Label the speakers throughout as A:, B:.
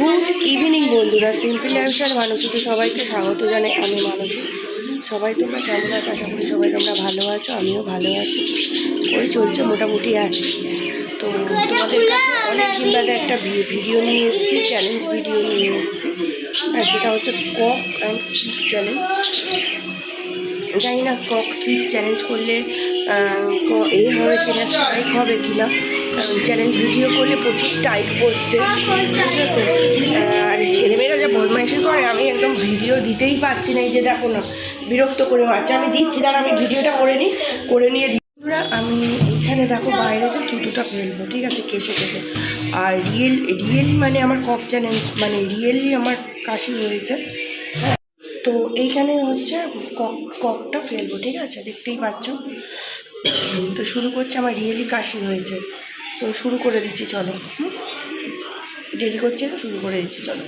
A: Good evening বন্ধুরা, simple lifestyle মানসিতে সবাইকে স্বাগত জানাই। আমি মানসী। সবাই তোমরা কেমন আছো? আশা করি সবাই তোমরা ভালো আছো, আমিও ভালো আছি। ওই চলছে, মোটামুটি আছে। তো তোমাদের কাছে অনেকদিন বাদে একটা ভিডিও নিয়ে এসেছি, চ্যালেঞ্জ ভিডিও নিয়ে এসেছি। হ্যাঁ, সেটা হচ্ছে কক অ্যান্ড স্পিচ চ্যালেঞ্জ। জানি না কক স্পিচ চ্যালেঞ্জ করলে এই হবে কিনা, স্ট্রাইক হবে কিনা, কারণ চ্যালেঞ্জ ভিডিও করলে প্রচুর স্ট্রাইক পড়ছে, ঠিক আছে? তো আর ছেলেমেয়েরা যা বদমাইশি করে, আমি একদম ভিডিও দিতেই পারছি না। এই যে দেখো না, বিরক্ত করে মারছে। আমি দিচ্ছি, দাঁড়া আমি ভিডিওটা করে নিয়ে দিই। আমি এখানে দেখো বাইরেতে থুতুটা ফেলবো, ঠিক আছে, কেসে কেসে। আর রিয়েলি মানে আমার কক চ্যালেঞ্জ, মানে রিয়েলি আমার কাশি হয়েছে। তো এইখানে হচ্ছে ককটা ফেলবো, ঠিক আছে, দেখতেই পাচ্ছ। তো শুরু করছে, আমার রিয়েলি কাশি হয়েছে, তো শুরু করে দিচ্ছি, চলো। দেরি করছে, শুরু করে দিচ্ছি, চলো।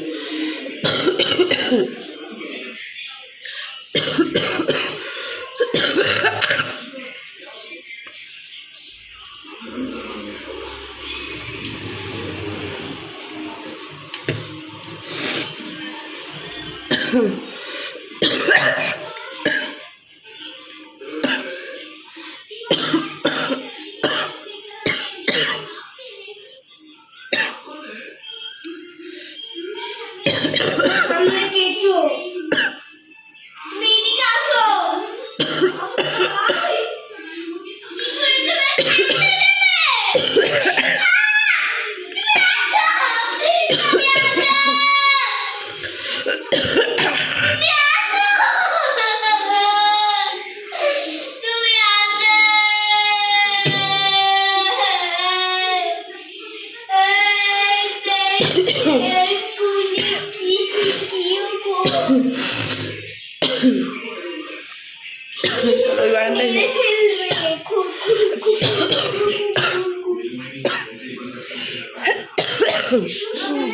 A: চলো, ওই বারান্দায়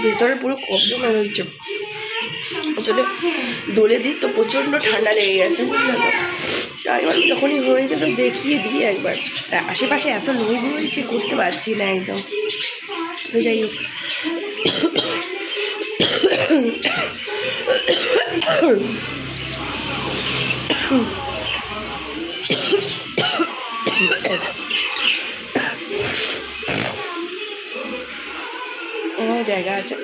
A: ভেতরে পুরো কফ জমা রয়েছে। আসলে দোলে দিই তো প্রচণ্ড ঠান্ডা লেগে গেছে, বুঝলে তো। তাই আমি যখনই হয়েছে তো দেখিয়ে দিই একবার। আশেপাশে এত লোক রয়েছে, করতে পারছি না একদম। তো যাই হোক, জায়গা আছে।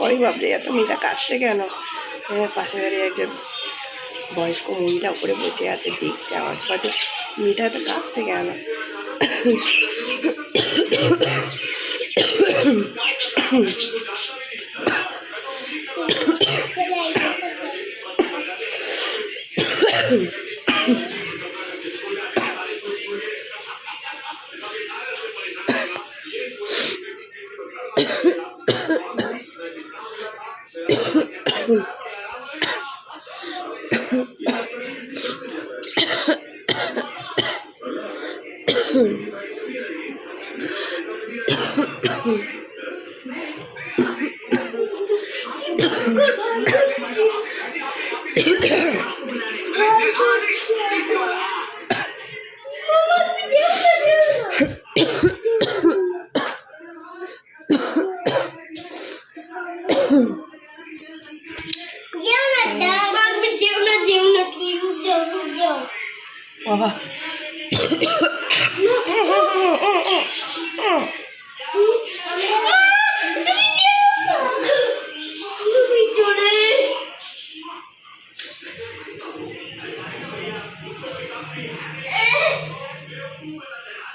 A: ওই বাপরে, এত মেয়েটা কাশছে কেন? পাশে বাড়ি একজন বয়স্ক মহিলা উপরে বসে আছে, দেখছে আমার পাশে মেয়েটা এত কাশছে কেন? বাবা,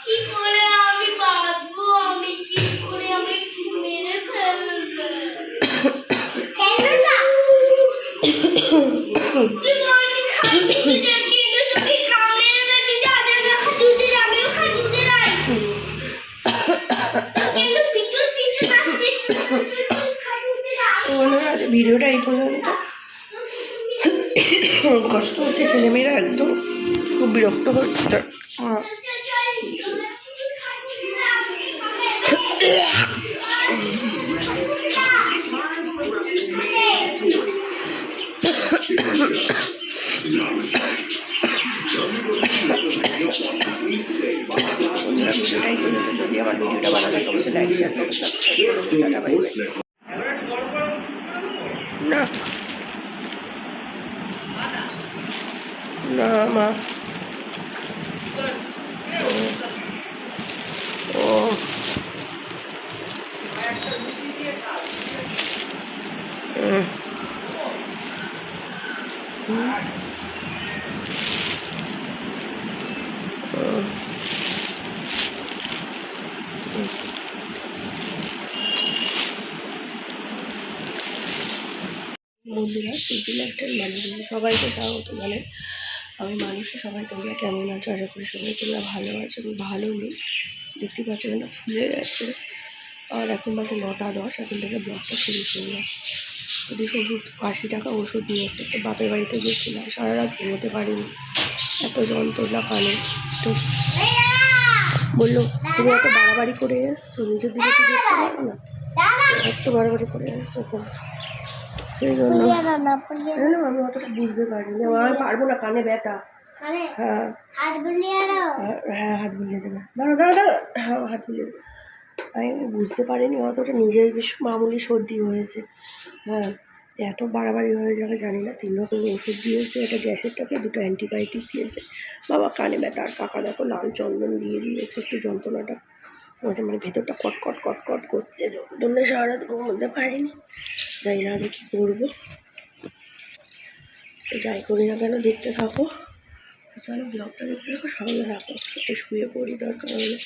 B: কি করে আমি বাঁচবো? আমি কি করে আমি মেরে ফেলবে? কেন না? তুই বলবি খাবি দেখি তুই খামের বেটি যাদের দেখা দুধে আমিও খাই দুধে নাই। কেন পিছু পিছু আসছিস?
A: তো বন্ধুরা ভিডিওটা এই পর্যন্ত। কষ্ট হচ্ছে, ছেলেমেয়েরা একদম খুব বিরক্ত হচ্ছে। যদি আমার ভিডিওটা ভালো লাগে অবশ্যই লাইক শেয়ার করবেন, সাবস্ক্রাইব করবেন। Tata, bye bye. না না মা, ও বন্ধুরা সিম্পল লাইফস্টাইল মানুষ সবাইকে স্বাগত জানাই। আমি মানুষে সবাই তোমরা কেমন আছো? আশা করি সবাই তোমরা ভালো আছো। আমি ভালো নেই, দেখতে পাচ্ছ না ফুলে গেছে। আর এখন বাজে 9:10, এখন থেকে ব্লগটা শুরু করলাম। যদি ওষুধ 80 টাকা ওষুধ নিয়েছে, তো বাপের বাড়িতে গেছিলাম, সারা রাত ঘুমোতে পারিনি, এত যন্ত্রণা কানে। তো বললো তুমি এত বাড়াবাড়ি করে এসছো, নিজের দিকে একটু দেখতে পারো না, এত বাড়াবাড়ি করে এসছো। তো সেই জন্য আমি অতটা বুঝতে পারিনি, আমি পারবো না, কানে ব্যথা। হ্যাঁ হ্যাঁ, হাত বুলিয়ে দেবে, দাঁড়ো দাঁড়ো দাঁড়ো, হ্যাঁ হাত বুলিয়ে দেবে। আমি বুঝতে পারিনি অতটা, নিজের বেশ মামুলি সর্দি হয়েছে। হ্যাঁ, এত বাড়াবাড়ি হয়ে যাবে জানি না। 3 রকম ওষুধ দিয়েছে, একটা গ্যাসের টাকা, 2টো অ্যান্টিবায়োটিক দিয়েছে। বাবা কানে ব্যথা, আর কাকা দেখো লাল চন্দন দিয়ে দিয়েছে, একটু যন্ত্রণাটা হচ্ছে, মানে ভেতরটা কট কট কট কট করছে, জন্য সারা রাত ঘুমোতে পারিনি। জানি না আমি কী করবো। যাই করি না কেন দেখতে থাকো, চলো ব্লগটা দেখতে থাকো, সঙ্গে থাকো, একটু শুয়ে পড়ি দরকার হলে।